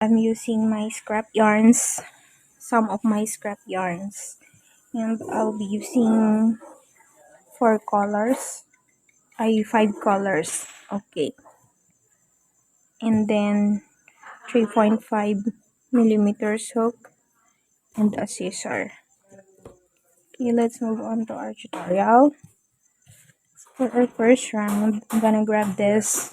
I'm using my scrap yarns, some of my scrap yarns, and I'll be using 5 colors, okay, and then 3.5 millimeters hook and a scissor. Okay, let's move on to our tutorial. For our first round, I'm gonna grab this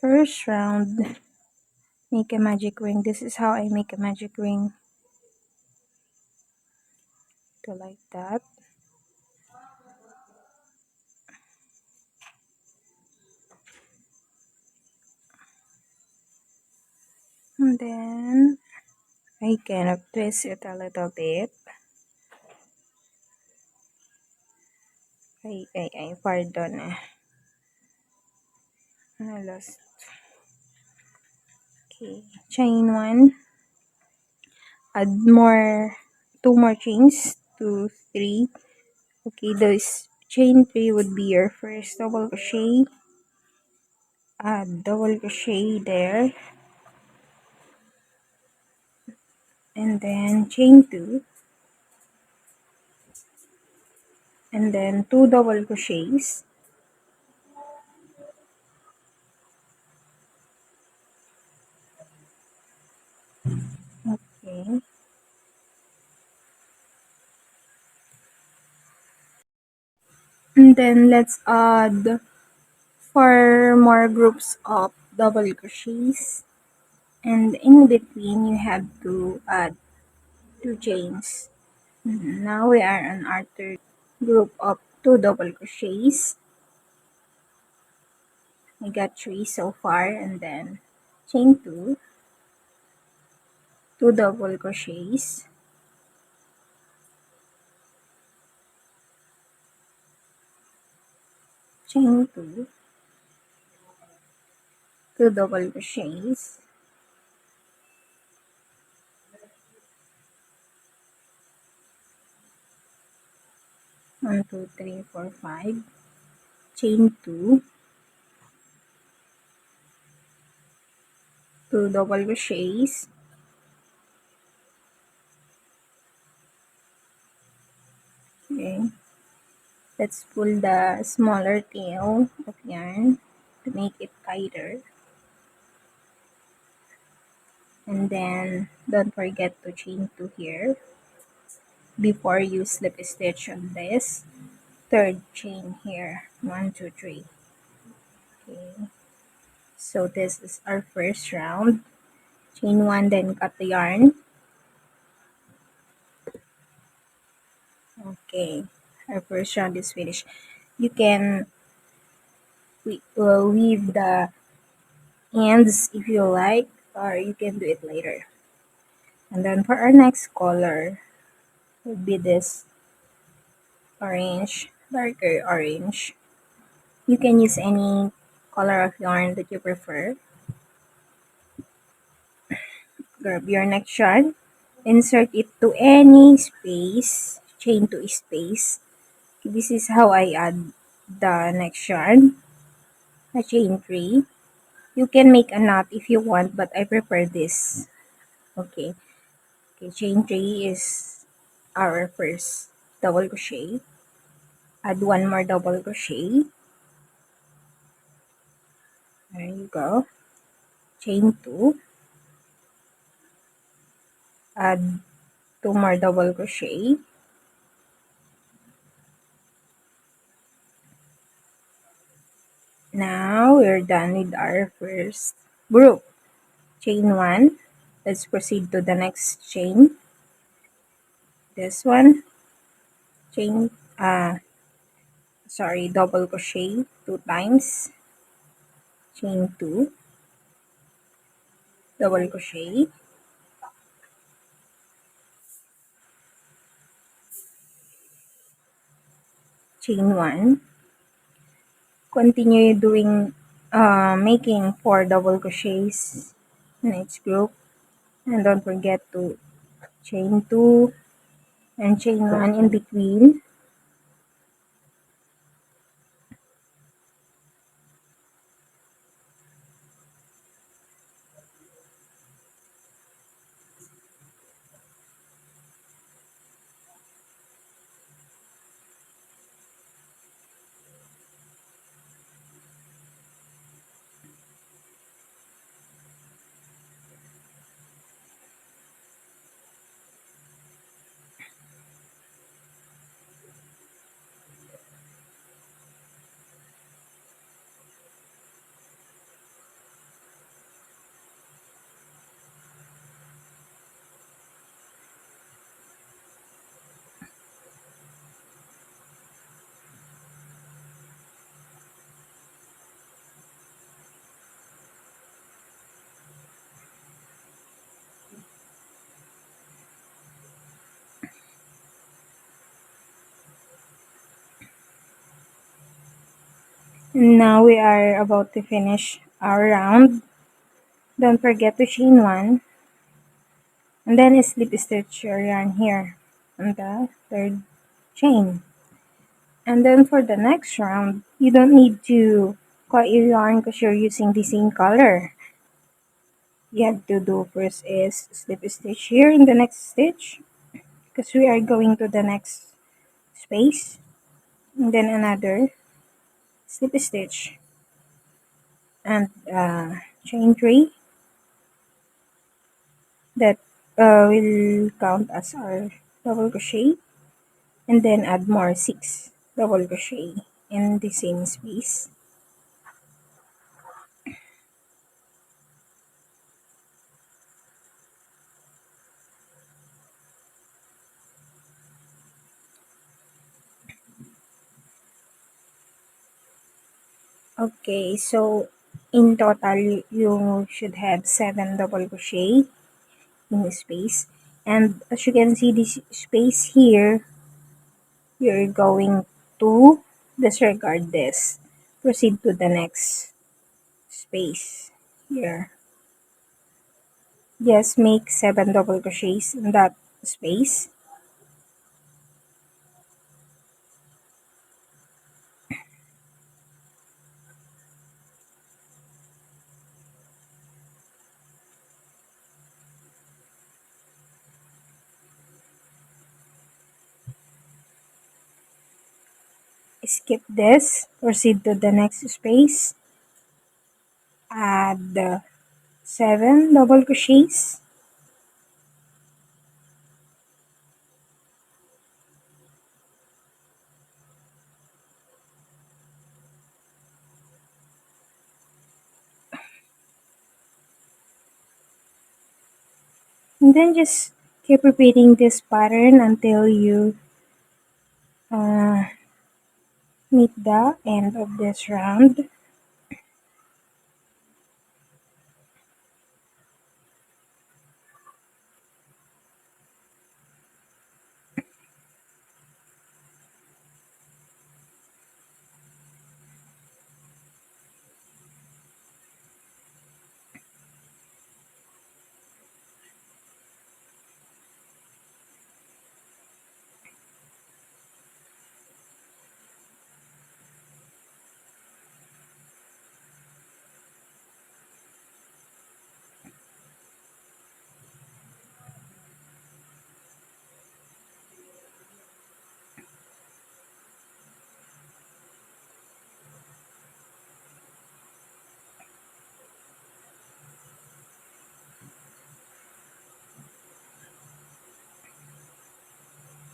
first round, make a magic ring. This is how I make a magic ring. To like that. And then I can twist it a little bit. Pardon. I lost. Okay, chain 1. Add two more chains, 2, 3. Okay, this chain 3 would be your first double crochet. Add double crochet there. And then chain 2. And then 2 double crochets. Okay. And then let's add 4 more groups of double crochets. And in between, you have to add 2 chains. Now we are on our third group of 2 double crochets. I got 3 so far, and then chain 2, 2 double crochets, chain 2, 2 double crochets, one, 2, 3, 4, 5, chain 2, 2 double crochets, okay. Let's pull the smaller tail of yarn to make it tighter. And then don't forget to chain 2 here before you slip stitch on this third chain here. 1, 2, 3. Okay. So this is our first round. Chain 1, then cut the yarn. Okay. Our first round is finished. You can weave the ends if you like, or you can do it later. And then for our next color would be this orange, darker orange. You can use any color of yarn that you prefer. Grab your next yarn, insert it to any space, chain to space. This is how I add the next yarn, a chain 3. You can make a knot if you want, but I prefer this. Okay, chain 3 is our first double crochet. Add 1 more double crochet. There you go. Chain 2. Add 2 more double crochet. Now we're done with our first group. Chain 1. Let's proceed to the next chain. This one. Chain, double crochet 2 times. Chain 2. Double crochet. Chain 1. Continue doing making 4 double crochets in each group, and don't forget to chain 2 and chain 1 in between. . And now we are about to finish our round. Don't forget to chain one, and then slip stitch your yarn here on the third chain. And then for the next round, you don't need to cut your yarn because you're using the same color. You have to do first is slip stitch here in the next stitch because we are going to the next space, and then another slip stitch and chain 3 that will count as our double crochet, and then add more 6 double crochet in the same space. Okay, so in total you should have 7 double crochet in the space, and as you can see this space here, you're going to disregard this, proceed to the next space here. Just make 7 double crochets in that space. Skip this, proceed to the next space, add 7 double crochets, and then just keep repeating this pattern until you uh, meet the end of this round.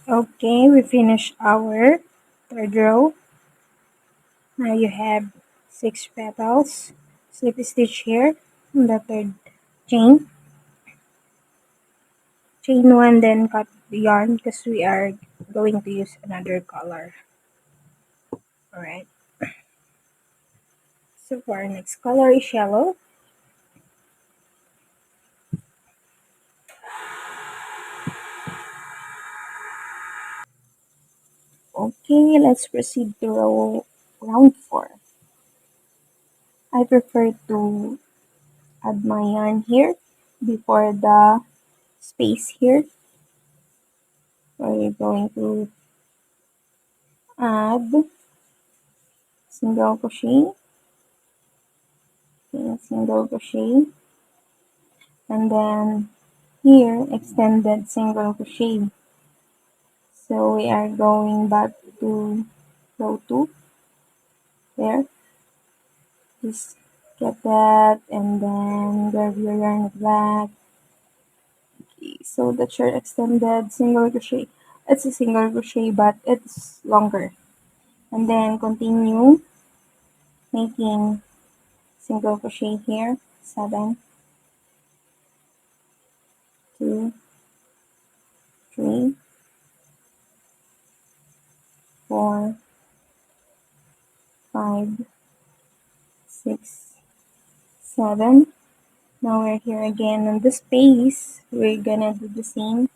Okay, we finished our third row. Now you have 6 petals. Slip stitch here in the third chain. Chain 1, then cut the yarn because we are going to use another color. Alright, so for our next color is yellow. Okay, let's proceed to round 4. I prefer to add my yarn here before the space here. So you're going to add single crochet, single crochet, and then here extended single crochet. So we are going back to row 2 there. Just get that and then grab your yarn at back. Okay, so that's your extended single crochet. It's a single crochet but it's longer. And then continue making single crochet here. 7, 2, 3, 4, 5, 6, 7. Now we're here again on the space. We're gonna do the same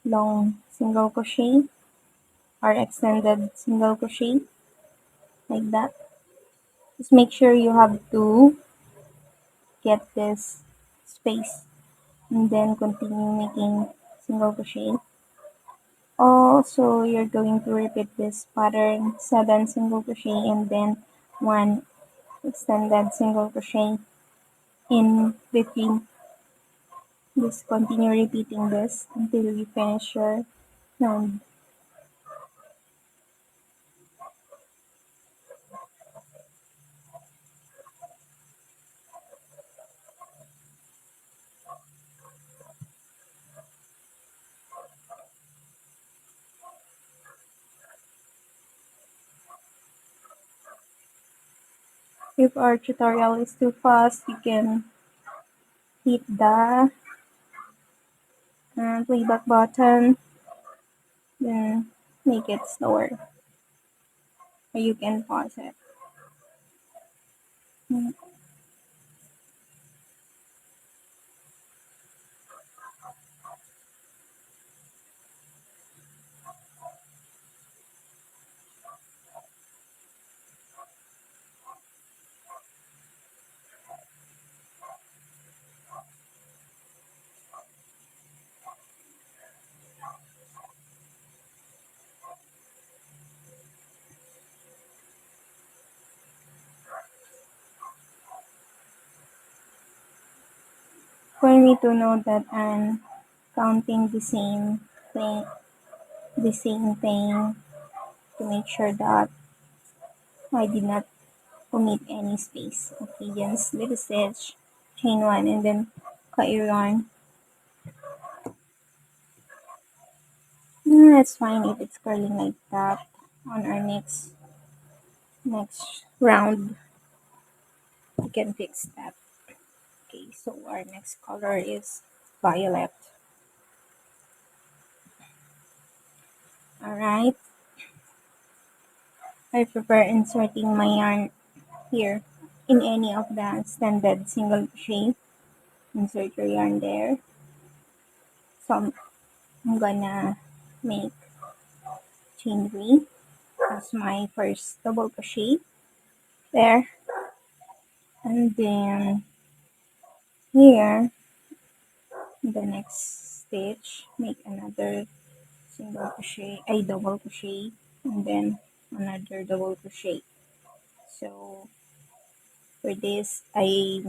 long single crochet or extended single crochet like that. Just make sure you have to get this space and then continue making single crochet. Also, you're going to repeat this pattern 7 single crochet and then 1 extended single crochet in between. Just continue repeating this until you finish your round. If our tutorial is too fast, you can hit the playback button, then make it slower, or you can pause it. Mm. For me to know that I'm counting the same thing to make sure that I did not omit any space. Okay, then slip a stitch, chain one, and then cut your yarn. That's fine if it's curling like that. On our next round, we can fix that. Okay, so our next color is violet. Alright, I prefer inserting my yarn here in any of the extended single crochet. Insert your yarn there. So I'm gonna make chain 3 as my first double crochet there, and then here the next stitch make another single crochet, a double crochet, and then another double crochet. So for this I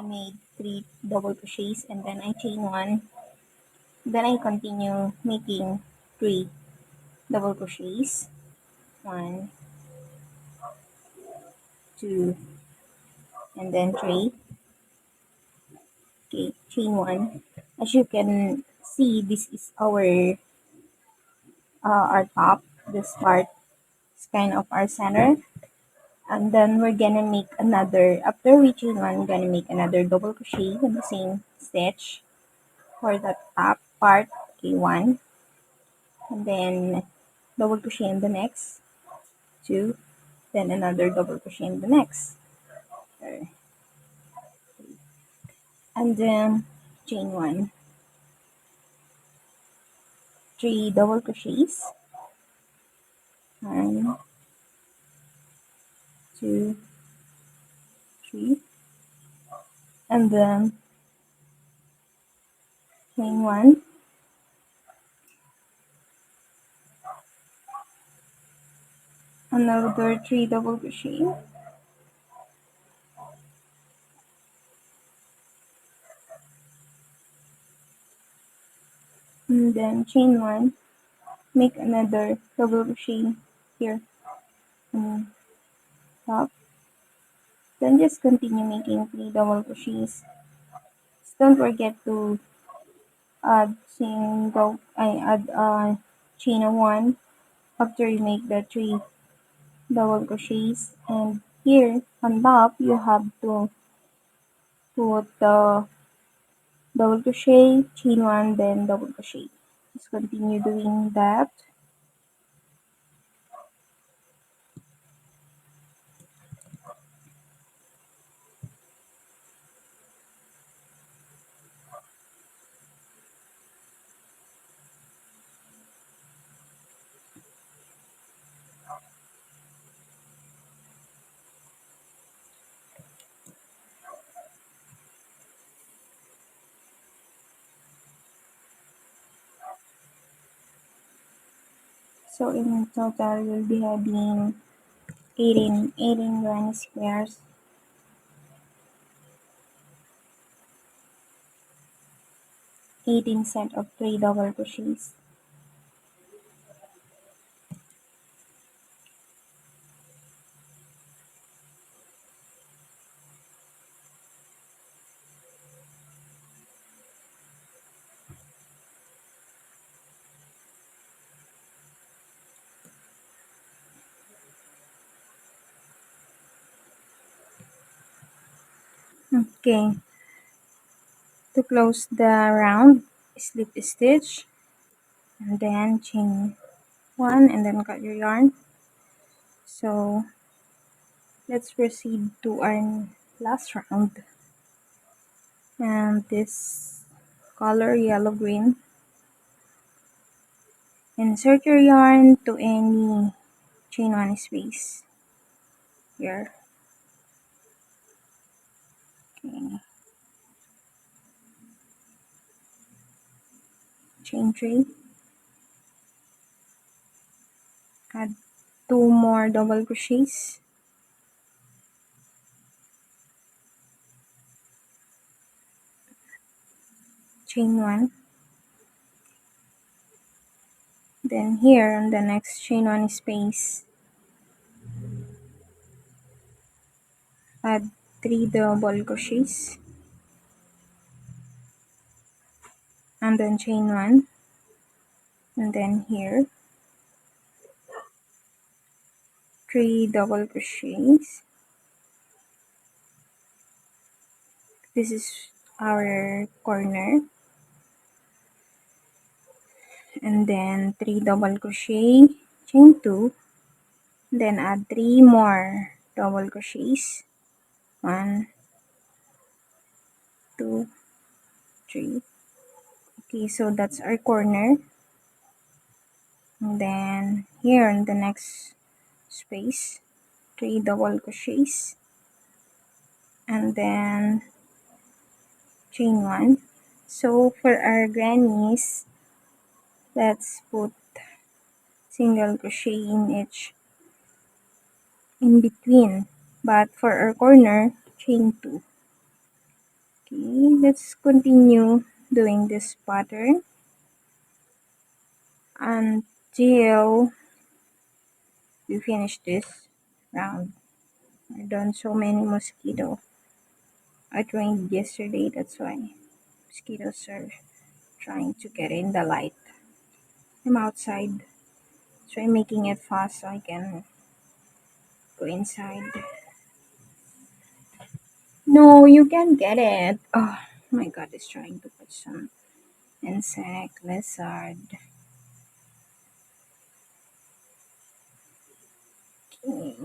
made 3 double crochets and then I chain 1, then I continue making 3 double crochets, 1, 2, and then 3. Okay, chain 1. As you can see, this is our top. This part is kind of our center, and then we're gonna make another, after we chain 1, we're gonna make another double crochet in the same stitch for the top part. Okay, 1, and then double crochet in the next, 2, then another double crochet in the next, and then chain 1, 3 double crochets, 1, 2, 3, and then chain 1, another 3 double crochet, and then chain 1, make another double crochet here on top, then just continue making 3 double crochets. Just don't forget to add chain 1 after you make the 3 double crochets, and here on top you have to put the double crochet, chain 1, then double crochet. Just continue doing that. So in total, we'll be having 18 granny squares. Eighteen set of 3 double crochets. Okay, to close the round, slip stitch and then chain one and then cut your yarn. So let's proceed to our last round, and this color yellow green. Insert your yarn to any chain one space here. Okay. Chain three, add 2 more double crochets, chain one, then here on the next chain one space, add 3 double crochets and then chain one, and then here 3 double crochets. This is our corner, and then 3 double crochet, chain 2, then add 3 more double crochets, 1, 2, 3. Okay, so that's our corner. And then here in the next space, 3 double crochets and then chain 1. So for our grannies, let's put single crochet in each in between, but for our corner, chain 2. Okay, let's continue doing this pattern until we finish this round. I've done so many mosquito. I trained yesterday, that's why mosquitoes are trying to get in the light. I'm outside, so I'm making it fast so I can go inside. No, you can get it. Oh my god, it's trying to put some insect, lizard. Okay.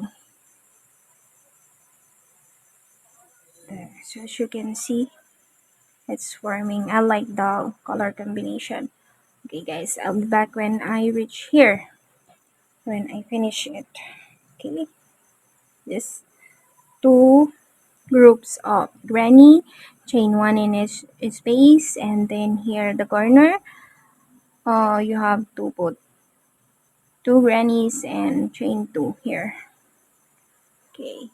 There. So as you can see, it's forming. I like the color combination. Okay guys, I'll be back when I reach here. When I finish it. Okay. This two groups of granny, chain one in each space, and then here the corner, you have to put 2 grannies and chain 2 here. Okay.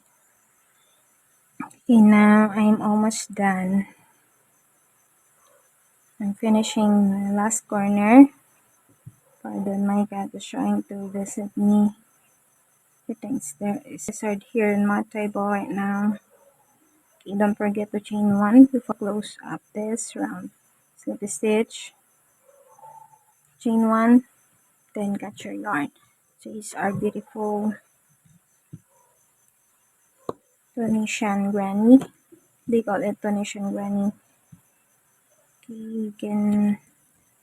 Okay, now I'm almost done. I'm finishing the last corner. Pardon, my cat is trying to visit me. He thinks there is a lizard here in my table right now. Okay, don't forget to chain 1 before close up this round. Slip stitch, chain 1, then cut your yarn. So these are beautiful Tunisian granny. They call it Tunisian granny. Okay, you can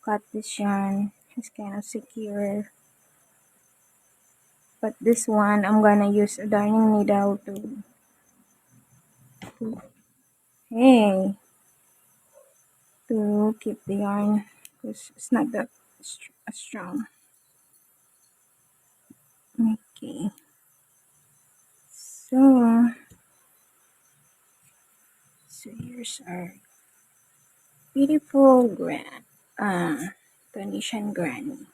cut this yarn. It's kind of secure. But this one, I'm gonna use a darning needle hey, to keep the yarn because it's not that strong. Okay, so here's our beautiful Tunisian granny.